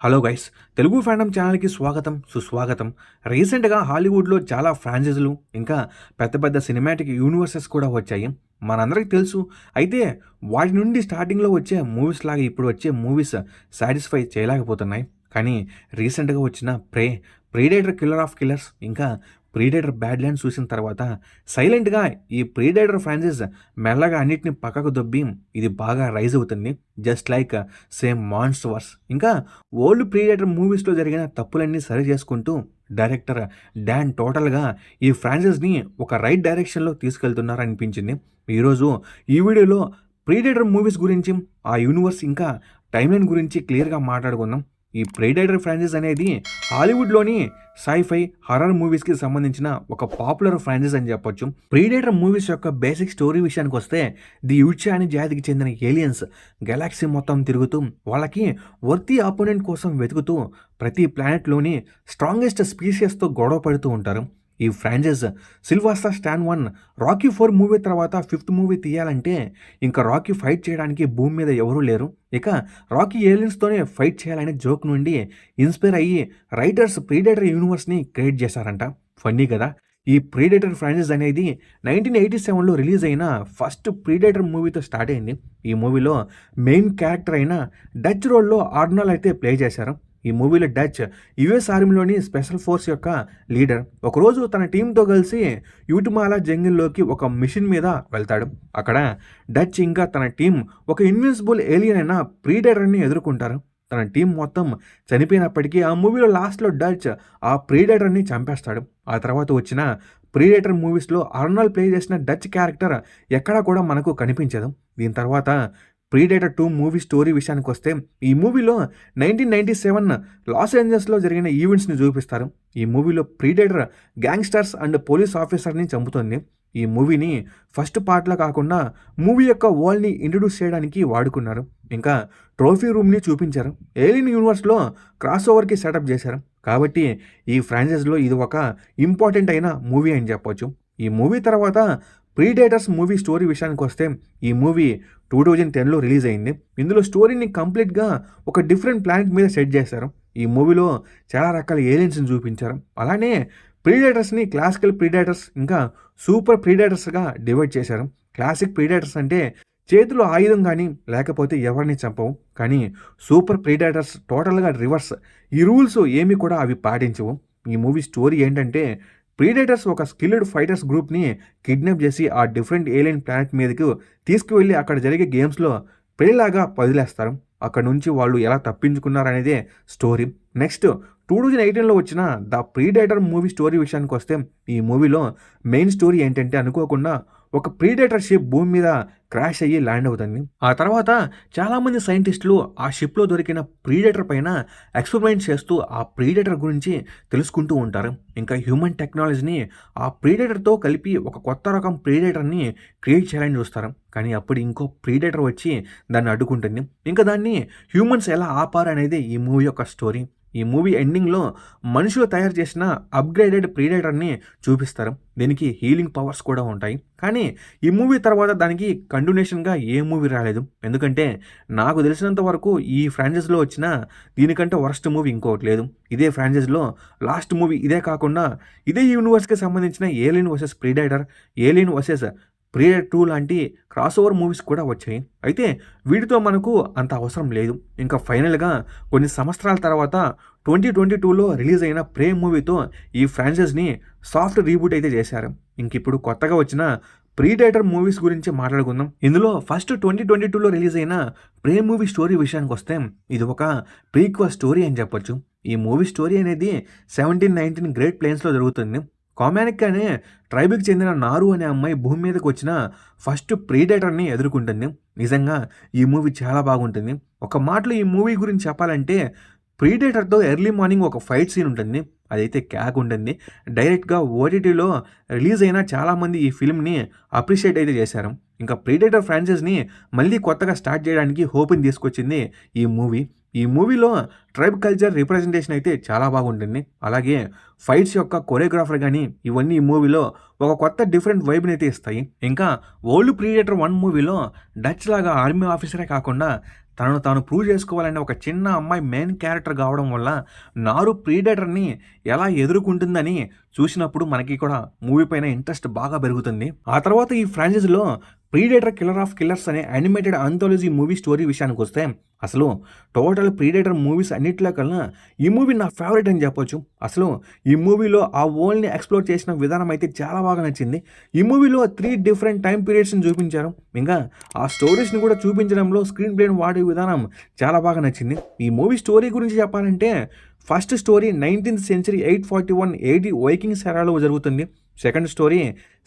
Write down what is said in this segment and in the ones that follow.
Hello guys, Telugu fandom ఛానల్‌కి స్వాగతం, సుస్వాగతం. రీసెంట్‌గా హాలీవుడ్‌లో చాలా ఫ్రాంచైజీలు, ఇంకా పెద్ద పెద్ద సినిమాటిక్ యూనివర్సెస్ కూడా వచ్చాయి. మనందరికీ తెలుసు. అయితే వాటి నుండి స్టార్టింగ్‌లో వచ్చే మూవీస్ లాగా ఇప్పుడు వచ్చే మూవీస్ సాటిస్ఫై చేయలేకపోతున్నాయి. కానీ రీసెంట్‌గా వచ్చిన ప్రీడేటర్ కిల్లర్ ఆఫ్ కిల్లర్స్, ఇంకా ప్రీడేటర్ బ్యాడ్‌ల్యాండ్స్ చూసిన తర్వాత సైలెంట్‌గా ఈ ప్రీడేటర్ ఫ్రాంచైజ్ మెల్లగా అన్నిటిని పక్కకు దొబ్బి ఇది బాగా రైజ్ అవుతుంది. Just like same monsters. ఇంకా ఓల్డ్ ప్రీడేటర్ మూవీస్‌లో జరిగిన తప్పులన్నీ సరి చేసుకుంటూ డైరెక్టర్ డాన్ టోటల్‌గా ఈ ఫ్రాంచైజ్‌ని ఒక రైట్ డైరెక్షన్‌లో తీసుకెళ్తున్నారనిపించింది. ఈరోజు ఈ వీడియోలో ప్రీడేటర్ మూవీస్ గురించి, ఆ యూనివర్స్ ఇంకా టైమ్‌లైన్ గురించి క్లియర్‌గా మాట్లాడుకుందాం. ఈ ప్రీడేటర్ ఫ్రాంచైజ్ అనేది హాలీవుడ్‌లోని సైఫై హారర్ మూవీస్‌కి సంబంధించిన ఒక పాపులర్ ఫ్రాంచైజ్ అని చెప్పొచ్చు. ప్రీడేటర్ మూవీస్ యొక్క బేసిక్ స్టోరీ విషయానికొస్తే, ది యూచా అనే జాతికి చెందిన ఏలియన్స్ గెలాక్సీ మొత్తం తిరుగుతూ వాళ్ళకి వర్తీ ఆపోనెంట్ కోసం వెతుకుతూ ప్రతి ప్లానెట్‌లోని స్ట్రాంగెస్ట్ స్పీషియస్‌తో గొడవ పడుతూ ఉంటారు. ఈ franchise Sylvester Stallone Rocky 4 movie తర్వాత 5th మూవీ తీయాలంటే ఇంకా రాకీ ఫైట్ చేయడానికి భూమి మీద ఎవరూ లేరు. ఇక రాకీ ఏలియన్స్తోనే ఫైట్ చేయాలనే జోక్ నుండి ఇన్స్పైర్ అయ్యి రైటర్స్ ప్రీడేటర్ యూనివర్స్ని క్రియేట్ చేశారంట. ఫన్నీ కదా. ఈ ప్రీడేటర్ ఫ్రాంచైజ్ అనేది 1987లో రిలీజ్ అయిన ఫస్ట్ ప్రీడేటర్ మూవీతో స్టార్ట్ అయింది. ఈ మూవీలో మెయిన్ క్యారెక్టర్ అయిన డచ్ రోల్లో ఆర్నాల్డ్ అయితే ప్లే చేశారు. ఈ మూవీలో డచ్ యుఎస్ ఆర్మీలోని స్పెషల్ ఫోర్స్ యొక్క లీడర్ ఒకరోజు తన టీంతో కలిసి యూటిమాలా జంగిల్లోకి ఒక మిషన్ మీద వెళ్తాడు. అక్కడ డచ్ ఇంకా తన టీం ఒక ఇన్విన్సిబుల్ ఏలియన్ అయిన ప్రీడేటర్ని ఎదుర్కొంటారు. తన టీం మొత్తం చనిపోయినప్పటికీ ఆ మూవీలో లాస్ట్లో డచ్ ఆ ప్రీడేటర్ని చంపేస్తాడు. ఆ తర్వాత వచ్చిన ప్రీడేటర్ మూవీస్లో ఆర్నాల్డ్ ప్లే చేసిన డచ్ క్యారెక్టర్ ఎక్కడా కూడా మనకు కనిపించదు. దీని తర్వాత ప్రీడేటర్ 2 మూవీ స్టోరీ విషయానికి వస్తే, ఈ మూవీలో 1997 లాస్ ఏంజల్స్లో జరిగిన ఈవెంట్స్ని చూపిస్తారు. ఈ మూవీలో ప్రీడేటర్ గ్యాంగ్స్టర్స్ అండ్ పోలీస్ ఆఫీసర్ని చంపుతుంది. ఈ మూవీని ఫస్ట్ పార్ట్లో కాకుండా మూవీ యొక్క వరల్డ్ని ఇంట్రడ్యూస్ చేయడానికి వాడుకున్నారు. ఇంకా ట్రోఫీ రూమ్ని చూపించారు. ఏలియన్ యూనివర్స్లో క్రాస్ ఓవర్కి సెటప్ చేశారు. కాబట్టి ఈ ఫ్రాంచైజ్లో ఇది ఒక ఇంపార్టెంట్ అయిన మూవీ అని చెప్పొచ్చు. ఈ మూవీ తర్వాత ప్రీడేటర్స్ మూవీ స్టోరీ విషయానికి వస్తే, ఈ మూవీ 2010లో రిలీజ్ అయింది. ఇందులో స్టోరీని కంప్లీట్గా ఒక డిఫరెంట్ ప్లానెట్ మీద సెట్ చేశారు. ఈ మూవీలో చాలా రకాల ఏలియన్స్ని చూపించారు. అలానే ప్రీడేటర్స్ని క్లాసికల్ ప్రీడేటర్స్, ఇంకా సూపర్ ప్రీడేటర్స్గా డివైడ్ చేశారు. క్లాసిక్ ప్రీడేటర్స్ అంటే చేతిలో ఆయుధం కానీ లేకపోతే ఎవరిని చంపవు. కానీ సూపర్ ప్రీడేటర్స్ టోటల్గా రివర్స్. ఈ రూల్స్ ఏమీ కూడా అవి పాటించవు. ఈ మూవీ స్టోరీ ఏంటంటే, ప్రీడేటర్స్ ఒక స్కిల్డ్ ఫైటర్స్ గ్రూప్ని కిడ్నాప్ చేసి ఆ డిఫరెంట్ ఏలియన్ ప్లానెట్ మీదకు తీసుకువెళ్ళి అక్కడ జరిగే గేమ్స్లో పెళ్లిలాగా వదిలేస్తారు. అక్కడ నుంచి వాళ్ళు ఎలా తప్పించుకున్నారనేదే స్టోరీ. నెక్స్ట్ 2018లో వచ్చిన ద ప్రీడేటర్ మూవీ స్టోరీ విషయానికి వస్తే, ఈ మూవీలో మెయిన్ స్టోరీ ఏంటంటే, అనుకోకుండా ఒక ప్రీడేటర్ షిప్ భూమి మీద క్రాష్ అయ్యి ల్యాండ్ అవుతుంది. ఆ తర్వాత చాలామంది సైంటిస్టులు ఆ షిప్లో దొరికిన ప్రీడేటర్ పైన ఎక్స్పెరిమెంట్ చేస్తూ ఆ ప్రీడేటర్ గురించి తెలుసుకుంటూ ఉంటారు. ఇంకా హ్యూమన్ టెక్నాలజీని ఆ ప్రీడేటర్తో కలిపి ఒక కొత్త రకం ప్రీడేటర్ని క్రియేట్ చేయాలని చూస్తారు. కానీ అప్పుడు ఇంకో ప్రీడేటర్ వచ్చి దాన్ని అడ్డుకుంటుంది. ఇంకా దాన్ని హ్యూమన్స్ ఎలా ఆపారు అనేది ఈ మూవీ యొక్క స్టోరీ. ఈ మూవీ ఎండింగ్లో మనుషులు తయారు చేసిన అప్గ్రేడెడ్ ప్రీడేటర్ని చూపిస్తారు. దీనికి హీలింగ్ పవర్స్ కూడా ఉంటాయి. కానీ ఈ మూవీ తర్వాత దానికి కంటిన్యూషన్గా ఏ మూవీ రాలేదు. ఎందుకంటే నాకు తెలిసినంత వరకు ఈ ఫ్రాంచైజ్లో వచ్చిన దీనికంటే వరస్ట్ మూవీ ఇంకోటి లేదు. ఇదే ఫ్రాంచైజ్లో లాస్ట్ మూవీ ఇదే కాకుండా ఇదే యూనివర్స్కి సంబంధించిన ఏలియన్ వర్సెస్ ప్రీడేటర్, ఏలియన్ వర్సెస్ ప్రీడేటర్ 2 లాంటి క్రాస్ ఓవర్ మూవీస్ కూడా వచ్చాయి. అయితే వీటితో మనకు అంత అవసరం లేదు. ఇంకా ఫైనల్గా కొన్ని సంవత్సరాల తర్వాత 2022లో రిలీజ్ అయిన మూవీతో ఈ ఫ్రాంచైజ్ని సాఫ్ట్ రీబూట్ అయితే చేశారు. ఇంక ఇప్పుడు కొత్తగా వచ్చిన ప్రీడేటర్ మూవీస్ గురించి మాట్లాడుకుందాం. ఇందులో ఫస్ట్ 2022లో రిలీజ్ అయిన మూవీ స్టోరీ విషయానికి వస్తే, ఇది ఒక ప్రీక్వెల్ స్టోరీ అని చెప్పొచ్చు. ఈ మూవీ స్టోరీ అనేది 1719 గ్రేట్ ప్లేన్స్లో జరుగుతుంది. కామానిక్ అనే ట్రైబ్కి చెందిన నారు అనే అమ్మాయి భూమి మీదకి వచ్చిన ఫస్ట్ ప్రీడేటర్ని ఎదుర్కొంటుంది. నిజంగా ఈ మూవీ చాలా బాగుంటుంది. ఒక మాటలో ఈ మూవీ గురించి చెప్పాలంటే, ప్రీడేటర్తో ఎర్లీ మార్నింగ్ ఒక ఫైట్ సీన్ ఉంటుంది. అదైతే క్యాక్ ఉంటుంది. డైరెక్ట్గా ఓటీటీలో రిలీజ్ అయిన చాలామంది ఈ ఫిల్మ్ని అప్రిషియేట్ అయితే చేశారు. ఇంకా ప్రీడేటర్ ఫ్రాంచైజ్ని మళ్ళీ కొత్తగా స్టార్ట్ చేయడానికి హోప్ని తీసుకొచ్చింది ఈ మూవీ. ఈ మూవీలో ట్రైబ్ కల్చర్ రిప్రజెంటేషన్ అయితే చాలా బాగుంటుంది. అలాగే ఫైట్స్ యొక్క కొరియోగ్రాఫర్ కానీ ఇవన్నీ ఈ మూవీలో ఒక కొత్త డిఫరెంట్ వైబ్ని అయితే ఇస్తాయి. ఇంకా ఓల్డ్ ప్రీడేటర్ 1 మూవీలో డచ్ లాగా ఆర్మీ ఆఫీసరే కాకుండా తనను తాను ప్రూవ్ చేసుకోవాలనే ఒక చిన్న అమ్మాయి మెయిన్ క్యారెక్టర్ కావడం వల్ల నారు ప్రీడేటర్‌ని ఎలా ఎదుర్కొంటుందని చూసినప్పుడు మనకి కూడా మూవీ పైన ఇంట్రెస్ట్ బాగా పెరుగుతుంది. ఆ తర్వాత ఈ ఫ్రాంచైజీలో 'ప్రీడేటర్ కిల్లర్ ఆఫ్ కిల్లర్స్' అనే యానిమేటెడ్ ఆంథాలజీ మూవీ స్టోరీ విషయానికొస్తే అసలు టోటల్ 'ప్రీడేటర్' మూవీస్ అన్నిట్లో కన్నా ఈ మూవీ నా ఫేవరెట్ అని చెప్పొచ్చు. అసలు ఈ మూవీలో ఆ వరల్డ్‌ని ఎక్స్‌ప్లోర్ చేసిన విధానం అయితే చాలా బాగా నచ్చింది. ఈ మూవీలో 3 డిఫరెంట్ టైమ్ పీరియడ్స్‌ని చూపించారు. ఇంకా ఆ స్టోరీస్‌ని కూడా చూపించడంలో స్క్రీన్ ప్లేని వాడే విధానం చాలా బాగా నచ్చింది. ఈ మూవీ స్టోరీ గురించి చెప్పాలంటే ఫస్ట్ స్టోరీ 19th సెంచరీ 841 ఏడీ వైకింగ్స్ ఎరాలో జరుగుతుంది. సెకండ్ స్టోరీ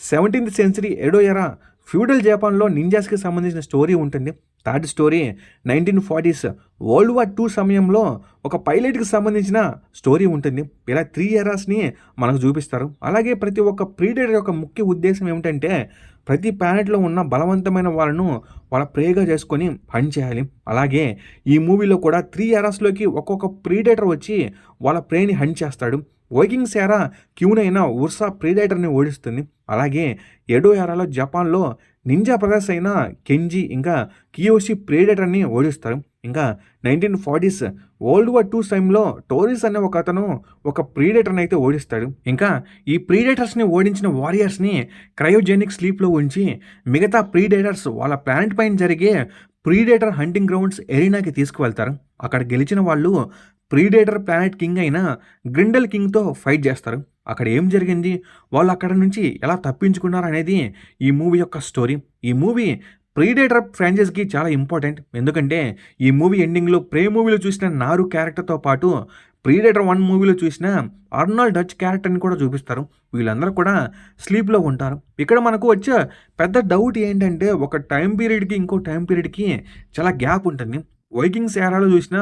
17th సెంచరీ ఎడో ఎరా ఫ్యూడల్ జపాన్‌లో నింజాస్‌కి సంబంధించిన స్టోరీ ఉంటుంది. Third story 1940s world war 2 సమయంలో ఒక పైలట్‌కి సంబంధించిన స్టోరీ ఉంటుంది. ఇలా 3 ఎరాస్‌ని మనకు చూపిస్తారు. అలాగే ప్రతి ఒక్క ప్రీడేటర్ యొక్క ముఖ్య ఉద్దేశం ఏమిటంటే ప్రతి ప్లానెట్‌లో ఉన్న బలవంతమైన వాళ్ళను వాళ్ళ ప్రేగా చేసుకొని హంట్ చేయాలి. అలాగే ఈ మూవీలో కూడా 3 ఎరాస్‌లోకి ఒక్కొక్క ప్రీడేటర్ వచ్చి వాళ్ళ ప్రేని హంట్ చేస్తాడు. వైకింగ్స్ ఎరా క్యూన్ అయిన ఉర్సా ప్రీడేటర్‌ని ఓడిస్తుంది. అలాగే ఎడో ఎరాలో జపాన్‌లో నింజా బ్రదర్స్ అయిన కెంజీ ఇంకా కియోషి ప్రీడేటర్‌ని ఓడిస్తారు. ఇంకా 1940s వరల్డ్ వార్ 2 టైంలో టోరిస్ అనే ఒక అతను ఒక ప్రీడేటర్‌ని అయితే ఓడిస్తాడు. ఇంకా ఈ ప్రీడేటర్స్‌ని ఓడించిన వారియర్స్‌ని క్రయోజెనిక్ స్లీప్‌లో ఉంచి మిగతా ప్రీడేటర్స్ వాళ్ళ ప్లానెట్ పైన జరిగే ప్రీడేటర్ హంటింగ్ గ్రౌండ్స్ ఎరీనాకి తీసుకువెళ్తారు. అక్కడ గెలిచిన వాళ్ళు ప్రీడేటర్ ప్లానెట్ కింగ్ అయిన గ్రిండెల్ కింగ్‌తో ఫైట్ చేస్తారు. అక్కడ ఏం జరిగింది, వాళ్ళు అక్కడ నుంచి ఎలా తప్పించుకున్నారు అనేది ఈ మూవీ యొక్క స్టోరీ. ఈ మూవీ ప్రీడేటర్ ఫ్రాంచైజీకి చాలా ఇంపార్టెంట్. ఎందుకంటే ఈ మూవీ ఎండింగ్‌లో ప్రే మూవీలో చూసిన నారు క్యారెక్టర్‌తో పాటు ప్రీడేటర్ 1 మూవీలో చూసిన అర్నాల్డ్ డచ్ క్యారెక్టర్‌ని కూడా చూపిస్తారు. వీళ్ళందరూ కూడా స్లీప్‌లో ఉంటారు. ఇక్కడ మనకు వచ్చే పెద్ద డౌట్ ఏంటంటే ఒక టైం పీరియడ్‌కి ఇంకో టైం పీరియడ్‌కి చాలా గ్యాప్ ఉంటుంది. వైకింగ్స్ ఎరాలో చూసిన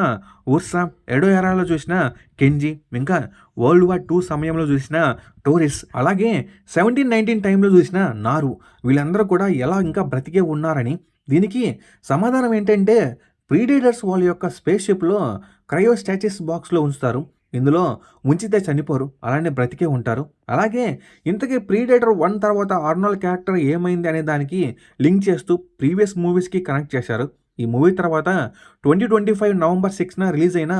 ఉర్సా, ఎడో ఎరాలో చూసిన కెంజీ, ఇంకా వరల్డ్ వార్ 2 సమయంలో చూసిన టోరిస్, అలాగే 1719 టైంలో చూసిన నారు, వీళ్ళందరూ కూడా ఎలా ఇంకా బ్రతికే ఉన్నారని దీనికి సమాధానం ఏంటంటే ప్రీడేటర్స్ వాళ్ళ యొక్క స్పేస్ షిప్‌లో క్రయోస్టాసిస్ బాక్స్‌లో ఉంచుతారు. ఇందులో ఉంచితే చనిపోరు, అలానే బ్రతికే ఉంటారు. అలాగే ఇంతకీ ప్రీడేటర్ 1 తర్వాత ఆర్నాల్డ్ క్యారెక్టర్ ఏమైంది అనే దానికి లింక్ చేస్తూ ప్రీవియస్ మూవీస్‌కి కనెక్ట్ చేశారు. ఈ మూవీ తర్వాత 2025 నవంబర్ 6న రిలీజ్ అయిన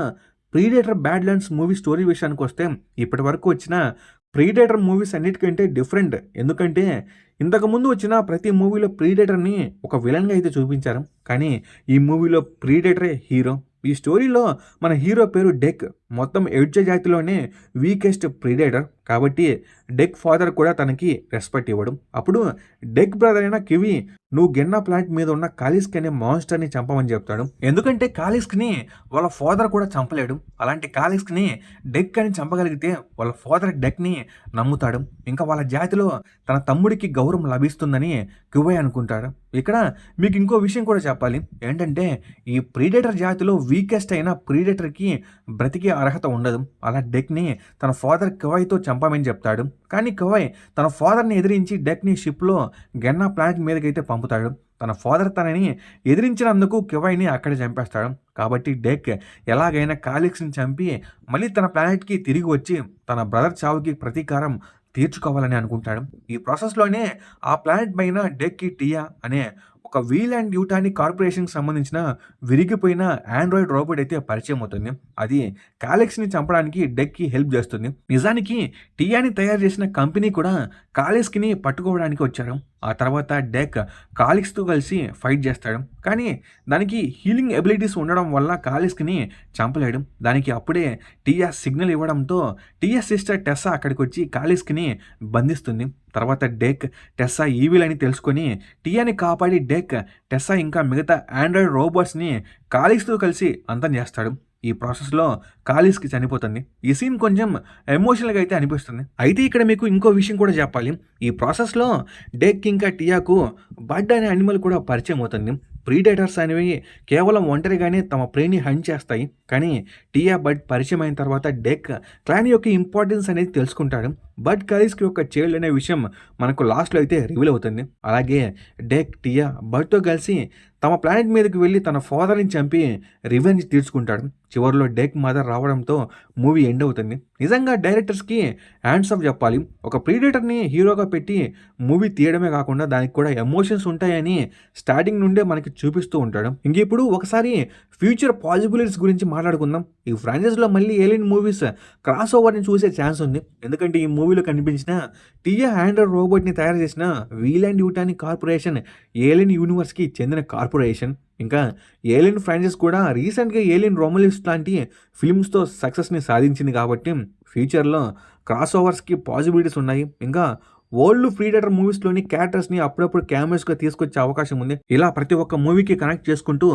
ప్రీడేటర్ బ్యాడ్‌ల్యాండ్స్ మూవీ స్టోరీ విషయానికి వస్తే ఇప్పటి వరకు వచ్చిన ప్రీడేటర్ మూవీస్ అన్నిటికంటే డిఫరెంట్. ఎందుకంటే ఇంతకుముందు వచ్చిన ప్రతి మూవీలో ప్రీడేటర్‌ని ఒక విలన్‌గా అయితే చూపించారు. కానీ ఈ మూవీలో ప్రీడేటరే హీరో. ఈ స్టోరీలో మన హీరో పేరు డెక్. మొత్తం ఎడ్జ జాతిలోనే వీకెస్ట్ ప్రీడేటర్. కాబట్టి డెక్ ఫాదర్ కూడా తనకి రెస్పెక్ట్ ఇవ్వడం. అప్పుడు డెక్ బ్రదర్ అయిన కివి నువ్వు గెన్నా ప్లాంట్ మీద ఉన్న కాలిస్క్ అనే మాన్స్టర్ని చంపమని చెప్తాడు. ఎందుకంటే కాలిస్క్ని వాళ్ళ ఫాదర్ కూడా చంపలేడు. అలాంటి కాలిస్క్ని డెక్ అని చంపగలిగితే వాళ్ళ ఫాదర్ డెక్ని నమ్ముతాడు. ఇంకా వాళ్ళ జాతిలో తన తమ్ముడికి గౌరవం లభిస్తుందని కివై అనుకుంటాడు. ఇక్కడ మీకు ఇంకో విషయం కూడా చెప్పాలి. ఏంటంటే ఈ ప్రీడేటర్ జాతిలో వీకెస్ట్ అయిన ప్రీడేటర్కి బ్రతికే అర్హత ఉండదు. అలా డెక్ని తన ఫాదర్ కివైతో చంపమని చెప్తాడు. కానీ కివై తన ఫాదర్ని ఎదిరించి డెక్ని షిప్లో గెన్నా ప్లానెట్ మీదకైతే పంపుతాడు. తన ఫాదర్ తనని ఎదిరించినందుకు కివైని అక్కడే చంపేస్తాడు. కాబట్టి డెక్ ఎలాగైనా కాలిక్స్ని చంపి మళ్ళీ తన ప్లానెట్కి తిరిగి వచ్చి తన బ్రదర్ చావుకి ప్రతీకారం తీర్చుకోవాలని అనుకుంటాడు. ఈ ప్రాసెస్లోనే ఆ ప్లానెట్ పైన డెక్కి టియా అనే ఒక వీల్ అండ్ యూటాని కార్పొరేషన్కి సంబంధించిన విరిగిపోయిన ఆండ్రాయిడ్ రోబోట్ అయితే పరిచయం అవుతుంది. అది కాలిక్స్ని చంపడానికి డెక్కి హెల్ప్ చేస్తుంది. నిజానికి టియాని తయారు చేసిన కంపెనీ కూడా కాలిక్స్ని పట్టుకోవడానికి వచ్చారు. ఆ తర్వాత డెక్ కాలిక్స్తో కలిసి ఫైట్ చేస్తాడు. కానీ దానికి హీలింగ్ ఎబిలిటీస్ ఉండడం వల్ల కాలిక్స్ని చంపలేడు. దానికి అప్పుడే టియా సిగ్నల్ ఇవ్వడంతో టియా సిస్టర్ టెస్సా అక్కడికి వచ్చి కాలిక్స్ని బంధిస్తుంది. తర్వాత డెక్ టెస్సా ఈవిల్ అని తెలుసుకొని టియాని కాపాడి డెక్ టెస్సా ఇంకా మిగతా ఆండ్రాయిడ్ రోబోట్స్ని కాలిక్స్తో కలిసి అంతం చేస్తాడు. ఈ ప్రాసెస్లో కాలిస్కి చనిపోతుంది. ఈ సీన్ కొంచెం ఎమోషనల్గా అయితే అనిపిస్తుంది. అయితే ఇక్కడ మీకు ఇంకో విషయం కూడా చెప్పాలి. ఈ ప్రాసెస్లో డెక్ ఇంకా టియాకు బడ్ అనే అనిమల్ కూడా పరిచయం అవుతుంది. ప్రీడేటర్స్ అనేవి కేవలం ఒంటరిగానే తమ ప్రేని హంట్ చేస్తాయి. కానీ టియా బడ్ పరిచయం అయిన తర్వాత డెక్ క్లాన్ యొక్క ఇంపార్టెన్స్ అనేది తెలుసుకుంటాడు. బట్ కలీస్కి యొక్క చైల్డ్ అనే విషయం మనకు లాస్ట్లో అయితే రివీల్ అవుతుంది. అలాగే డెక్, టియా, బర్డ్తో కలిసి తమ ప్లానెట్ మీదకి వెళ్ళి తన ఫాదర్ని చంపి రివెంజ్ తీర్చుకుంటాడు. చివరిలో డెక్ మదర్ రావడంతో మూవీ ఎండ్ అవుతుంది. నిజంగా డైరెక్టర్స్కి హ్యాండ్స్ ఆఫ్ చెప్పాలి. ఒక ప్రీడేటర్ని హీరోగా పెట్టి మూవీ తీయడమే కాకుండా దానికి కూడా ఎమోషన్స్ ఉంటాయని స్టార్టింగ్ నుండే మనకి చూపిస్తూ ఉంటాడు. ఇంక ఇప్పుడు ఒకసారి ఫ్యూచర్ పాసిబిలిటీస్ గురించి మాట్లాడుకుందాం. ఈ ఫ్రాంచైజీలో మళ్ళీ ఏలియన్ మూవీస్ క్రాస్ ఓవర్ని చూసే ఛాన్స్ ఉంది. ఎందుకంటే ఈ మూవీలో కనిపించిన టియా ఆండ్రాయిడ్ రోబోట్ని తయారు చేసిన వీలాండ్ యూటానిక్ కార్పొరేషన్ ఏలియన్ యూనివర్స్కి చెందిన కార్పొరేషన్. ఇంకా ఏలియన్ ఫ్రాంచైజ్ కూడా రీసెంట్గా ఏలియన్ రోమలిస్ లాంటి ఫిల్మ్స్తో సక్సెస్ని సాధించింది కాబట్టి ఫ్యూచర్లో క్రాస్ ఓవర్స్కి పాసిబిలిటీస్ ఉన్నాయి. ఇంకా ఓల్డ్ ప్రీడేటర్ మూవీస్లోని క్యారెక్టర్స్ని అప్పుడప్పుడు క్యామెరాస్గా తీసుకొచ్చే అవకాశం ఉంది. ఇలా ప్రతి ఒక్క మూవీకి కనెక్ట్ చేసుకుంటూ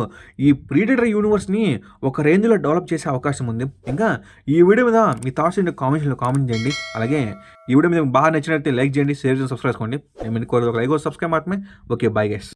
ఈ ప్రీడేటర్ యూనివర్స్ని ఒక రేంజ్లో డెవలప్ చేసే అవకాశం ఉంది. ఇంకా ఈ వీడియో మీద మీ థాట్స్ ఏంటో కామెంట్స్లో కామెంట్ చేయండి. అలాగే ఈ వీడియో మీద బాగా నచ్చినట్లయితే లైక్ చేయండి, షేర్ చేసి సబ్స్క్రైబ్ చేసుకోండి. నేను కోరేది ఒక లైక్ సబ్స్క్రైబ్ మాత్రమే. Okay, bye guys.